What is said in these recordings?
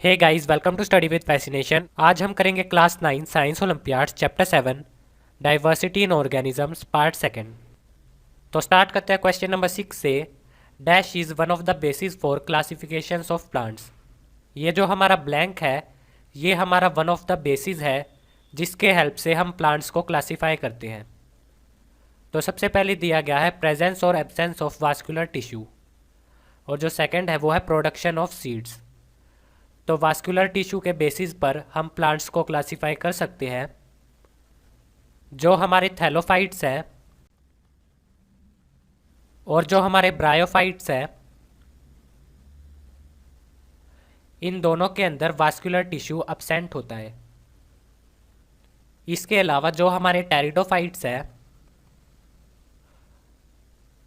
Hey guys, welcome to study with fascination. आज हम करेंगे class 9 science olympiads chapter 7 diversity in organisms part second. तो start करते हैं क्वेश्चन नंबर 6 से। Dash is one of the basis for classifications of plants. ये जो हमारा ब्लैंक है ये हमारा वन ऑफ द बेसिस है जिसके हेल्प से हम प्लांट्स को क्लासीफाई करते हैं। तो सबसे पहले दिया गया है प्रेजेंस और एब्सेंस ऑफ वास्कुलर टिश्यू, और जो सेकंड है वो है प्रोडक्शन ऑफ सीड्स। तो वास्कुलर टिश्यू के बेसिस पर हम प्लांट्स को क्लासीफाई कर सकते हैं। जो हमारे थैलोफाइट्स हैं और जो हमारे ब्रायोफाइट्स हैं, इन दोनों के अंदर वास्कुलर टिश्यू अब्सेंट होता है। इसके अलावा जो हमारे टेरिडोफाइट्स हैं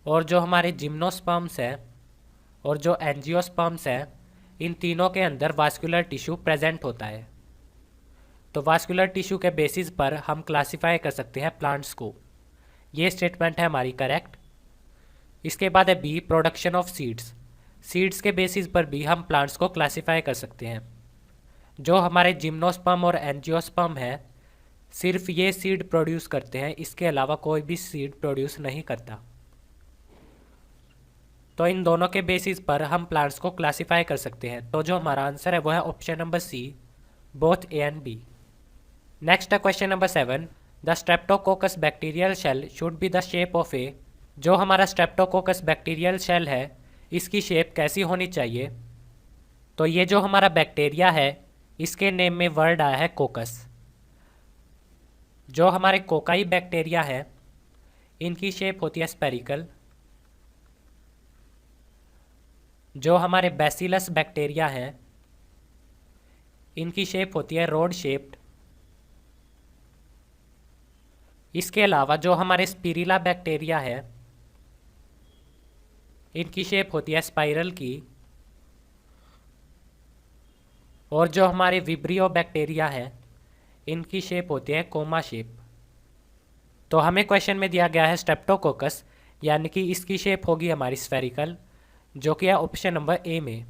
और जो हमारे जिम्नोस्पर्म्स हैं और जो एंजियोस्पर्म्स हैं, इन तीनों के अंदर वास्कुलर टिश्यू प्रेजेंट होता है। तो वास्कुलर टिश्यू के बेसिस पर हम क्लासीफाई कर सकते हैं प्लांट्स को। ये स्टेटमेंट है हमारी करेक्ट। इसके बाद है B, production of seeds. Seeds के बेसिस पर भी हम प्लांट्स को क्लासीफाई कर सकते हैं। जो हमारे जिम्नोस्पर्म और एंजियोस्पर्म है, सिर्फ ये सीड प्रोड्यूस करते हैं, इसके अलावा कोई भी सीड प्रोड्यूस नहीं करता। तो इन दोनों के बेसिस पर हम प्लांट्स को क्लासीफाई कर सकते हैं। तो जो हमारा आंसर है वो है option number C, both A and B. Next है question number 7। The streptococcus bacterial shell should be the shape of a. जो हमारा स्ट्रेप्टोकोकस बैक्टीरियल शेल है इसकी शेप कैसी होनी चाहिए। तो ये जो हमारा बैक्टीरिया है इसके नेम में वर्ड आया है कोकस। जो हमारे कोकाई बैक्टीरिया है इनकी शेप होती है स्पेरिकल। जो हमारे बैसिलस बैक्टीरिया हैं इनकी शेप होती है रोड शेप्ड। इसके अलावा जो हमारे स्पिरिला बैक्टीरिया है इनकी शेप होती है स्पाइरल की। और जो हमारे विब्रियो बैक्टीरिया है इनकी शेप होती है कोमा शेप। तो हमें क्वेश्चन में दिया गया है स्ट्रेप्टोकोकस, यानी कि इसकी शेप होगी हमारी स्फेरिकल, जो कि है ऑप्शन नंबर ए में।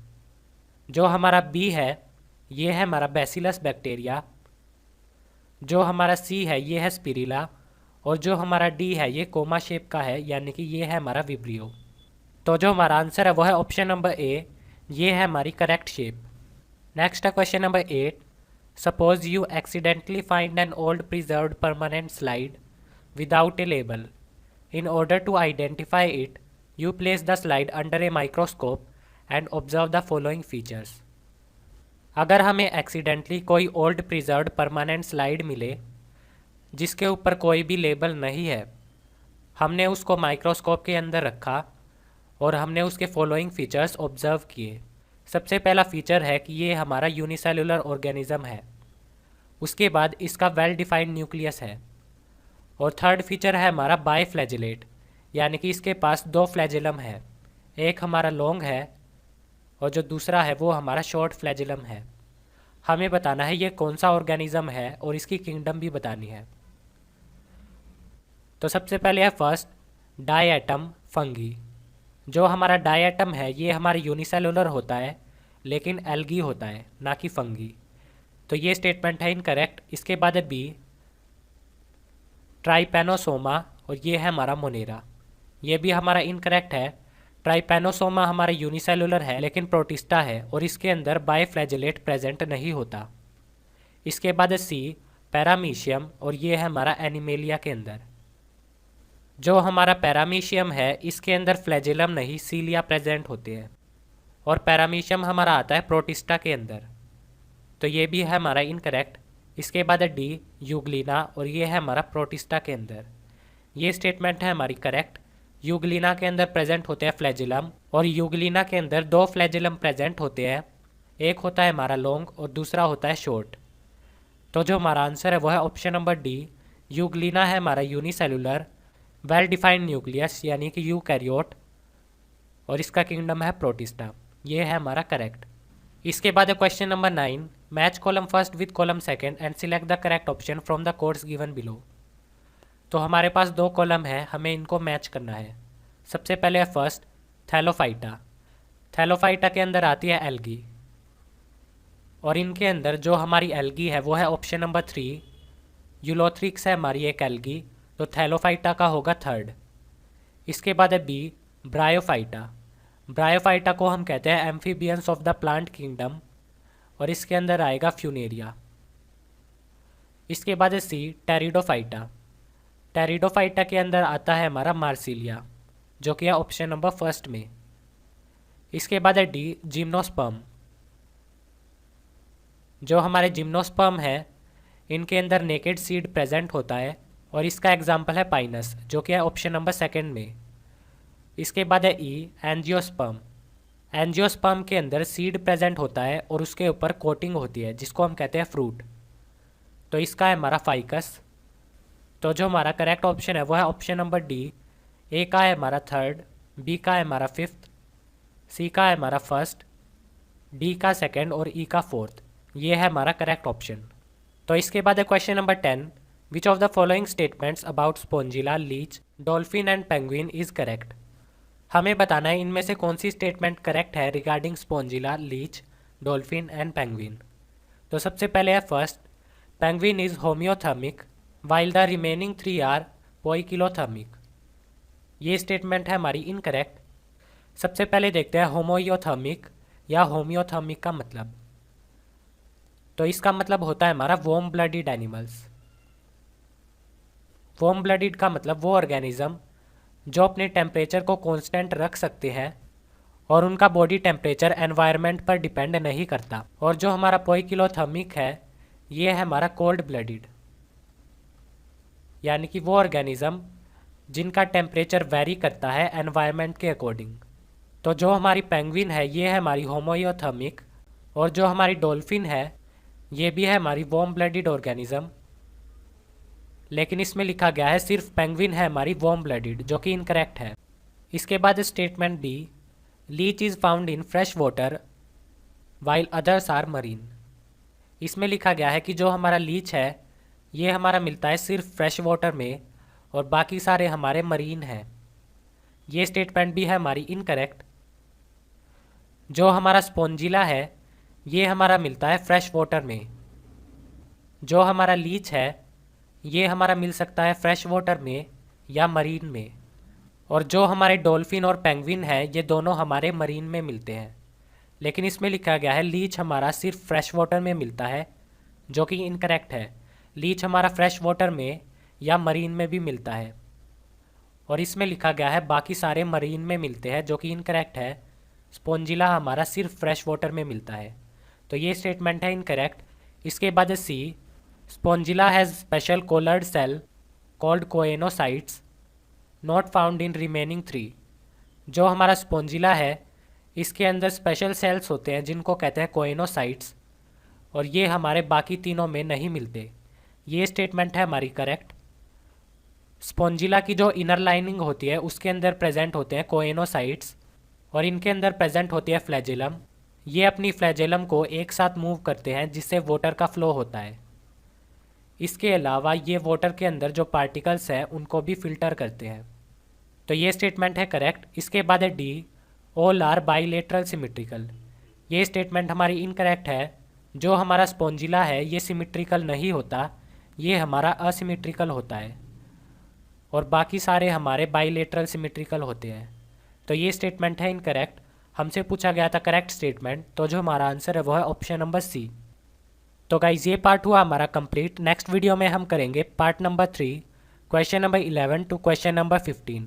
जो हमारा बी है ये है हमारा बैसिलस बैक्टीरिया। जो हमारा सी है ये है स्पिरिला। और जो हमारा डी है ये कोमा शेप का है, यानी कि ये है हमारा विब्रियो। तो जो हमारा आंसर है वो है ऑप्शन नंबर ए, ये है हमारी करेक्ट शेप। नेक्स्ट है question number 8। Suppose you accidentally find an old preserved permanent slide without a label. In order to identify it you place the slide under a microscope and observe the following features। अगर हमें accidentally कोई old preserved permanent slide मिले जिसके ऊपर कोई भी label नहीं है, हमने उसको माइक्रोस्कोप के अंदर रखा और हमने उसके फॉलोइंग फीचर्स ऑब्जर्व किए। सबसे पहला फीचर है कि ये हमारा यूनिसेलुलर ऑर्गेनिज्म है। उसके बाद इसका वेल डिफाइंड न्यूक्लियस है। और थर्ड फीचर है हमारा बाइफ्लैजिलेट, यानी कि इसके पास 2 फ्लैजिलम है। एक हमारा लॉन्ग है और जो दूसरा है वो हमारा शॉर्ट फ्लैजिलम है। हमें बताना है ये कौन सा ऑर्गेनिज्म है और इसकी किंगडम भी बतानी है। तो सबसे पहले है फर्स्ट डायएटम फंगी। जो हमारा डायएटम है ये हमारा यूनिसेलुलर होता है लेकिन एल्गी होता है, ना कि फंगी। तो ये स्टेटमेंट है इनकरेक्ट। इसके बाद है बी, ट्राइपेनोसोमा, और ये है हमारा मोनेरा। ये भी हमारा इनकरेक्ट है। ट्राइपेनोसोमा हमारा यूनिसेलुलर है लेकिन प्रोटिस्टा है और इसके अंदर बाइफ्लैजिलेट प्रेजेंट नहीं होता। इसके बाद सी, पैरामीशियम, और ये है हमारा एनिमेलिया के अंदर। जो हमारा पैरामीशियम है इसके अंदर फ्लैजिलम नहीं सीलिया प्रेजेंट होते हैं। और पैरामीशियम हमारा आता है प्रोटिस्टा के अंदर। तो ये भी है हमारा इनकरेक्ट। इसके बाद डी, यूग्लिना, और ये है हमारा प्रोटिस्टा के अंदर। ये स्टेटमेंट है हमारी करेक्ट। यूग्लिना के अंदर प्रेजेंट होते हैं फ्लैजिलम, और यूग्लिना के अंदर 2 फ्लैजिलम प्रेजेंट होते हैं। एक होता है हमारा लॉन्ग और दूसरा होता है शॉर्ट। तो जो हमारा आंसर है वो है ऑप्शन नंबर डी, यूग्लिना है हमारा यूनिसेलुलर वेल डिफाइंड न्यूक्लियस, यानी कि यूकैरियोट, और इसका किंगडम है प्रोटिस्टा। ये है हमारा करेक्ट। इसके बाद है question number 9। Match column first with column second and select the correct option from the codes given below. तो हमारे पास 2 कॉलम है, हमें इनको मैच करना है। सबसे पहले है फर्स्ट थैलोफाइटा। थैलोफाइटा के अंदर आती है एल्गी, और इनके अंदर जो हमारी एल्गी है वो है ऑप्शन नंबर 3 यूलोथ्रिक्स है हमारी एक एल्गी, तो थैलोफाइटा का होगा थर्ड। इसके बाद है बी ब्रायोफाइटा। ब्रायोफाइटा को हम कहते हैं amphibians of the plant kingdom, और इसके अंदर आएगा फ्यूनेरिया। इसके बाद है सी टेरिडोफाइटा। टेरिडोफाइटा के अंदर आता है हमारा मार्सिलिया, जो कि है ऑप्शन नंबर फर्स्ट में। इसके बाद है डी जिम्नोस्पर्म। जो हमारे जिम्नोस्पर्म है इनके अंदर नेकेड सीड प्रेजेंट होता है, और इसका एग्जाम्पल है पाइनस, जो कि है ऑप्शन नंबर सेकंड में। इसके बाद है ई एंजियोस्पर्म। एंजियोस्पर्म के अंदर सीड प्रेजेंट होता है और उसके ऊपर कोटिंग होती है जिसको हम कहते हैं फ्रूट, तो इसका है हमारा फाइकस। तो जो हमारा करेक्ट ऑप्शन है वो है ऑप्शन नंबर डी। ए का है हमारा थर्ड, बी का है हमारा फिफ्थ, सी का है हमारा फर्स्ट, डी का सेकंड और ई का फोर्थ। ये है हमारा करेक्ट ऑप्शन। तो इसके बाद है question number 10, which of the following statements about Spongilla, leech, dolphin and penguin is correct. हमें बताना है इनमें से कौन सी स्टेटमेंट करेक्ट है regarding Spongilla, leech, dolphin and penguin. तो सबसे पहले है first, penguin is homeothermic while the remaining 3 are poikilothermic. ये स्टेटमेंट है हमारी इनकरेक्ट। सबसे पहले देखते हैं होमोयोथर्मिक या होम्योथर्मिक का मतलब। तो इसका मतलब होता है हमारा warm blooded animals. Warm blooded का मतलब वो ऑर्गेनिज्म जो अपने टेम्परेचर को कांस्टेंट रख सकते हैं और उनका बॉडी टेम्परेचर एनवायरनमेंट पर डिपेंड नहीं करता। और जो हमारा पोइकिलोथर्मिक है ये है हमारा कोल्ड ब्लडेड, यानी कि वो ऑर्गेनिज्म जिनका टेम्परेचर वेरी करता है एनवायरनमेंट के अकॉर्डिंग। तो जो हमारी पेंगुइन है ये है हमारी होमोयोथर्मिक, और जो हमारी डॉल्फिन है ये भी है हमारी वार्म ब्लडेड ऑर्गेनिज्म, लेकिन इसमें लिखा गया है सिर्फ पेंगुइन है हमारी वार्म ब्लडेड, जो कि इनकरेक्ट है। इसके बाद statement B, leech is found in fresh water while others are marine. इसमें लिखा गया है कि जो हमारा लीच है ये हमारा मिलता है सिर्फ फ्रेश वाटर में और बाकी सारे हमारे मरीन हैं। ये स्टेटमेंट भी है हमारी इनकरेक्ट। जो हमारा स्पोंजिला है ये हमारा मिलता है फ्रेश वाटर में। जो हमारा लीच है ये हमारा मिल सकता है फ्रेश वाटर में या मरीन में, और जो हमारे डॉल्फिन और पेंगुइन है ये दोनों हमारे मरीन में मिलते हैं। लेकिन इसमें लिखा गया है लीच हमारा सिर्फ फ्रेश वाटर में मिलता है, जो कि इनकरेक्ट है। लीच हमारा फ्रेश वाटर में या मरीन में भी मिलता है, और इसमें लिखा गया है बाकी सारे मरीन में मिलते हैं, जो कि इनकरेक्ट है। स्पोंजिला हमारा सिर्फ फ्रेश वाटर में मिलता है, तो ये स्टेटमेंट है इनकरेक्ट। इसके बाद C, Spongilla has special collared cell called choanocytes not found in remaining 3। जो हमारा स्पोंजिला है इसके अंदर स्पेशल सेल्स होते हैं जिनको कहते हैं कोएनोसाइट्स, और ये हमारे बाकी तीनों में नहीं मिलते। ये स्टेटमेंट है हमारी करेक्ट। स्पोंजिला की जो इनर लाइनिंग होती है उसके अंदर प्रेजेंट होते हैं कोएनोसाइट्स, और इनके अंदर प्रेजेंट होती है फ्लैजेलम। ये अपनी फ्लैजेलम को एक साथ मूव करते हैं जिससे वाटर का फ्लो होता है। इसके अलावा ये वाटर के अंदर जो पार्टिकल्स हैं उनको भी फिल्टर करते हैं। तो ये स्टेटमेंट है करेक्ट। इसके बाद है D, all are bilateral symmetrical. ये स्टेटमेंट हमारी इनकरेक्ट है। जो हमारा स्पोंजिला है ये सिमेट्रिकल नहीं होता, ये हमारा असिमेट्रिकल होता है, और बाकी सारे हमारे बाइलेटरल सिमेट्रिकल होते हैं। तो ये स्टेटमेंट है इनकरेक्ट। हमसे पूछा गया था करेक्ट स्टेटमेंट, तो जो हमारा आंसर है वो है ऑप्शन नंबर सी। तो गाइज ये पार्ट हुआ हमारा कंप्लीट। नेक्स्ट वीडियो में हम करेंगे part number 3, question number 11 to question number 15।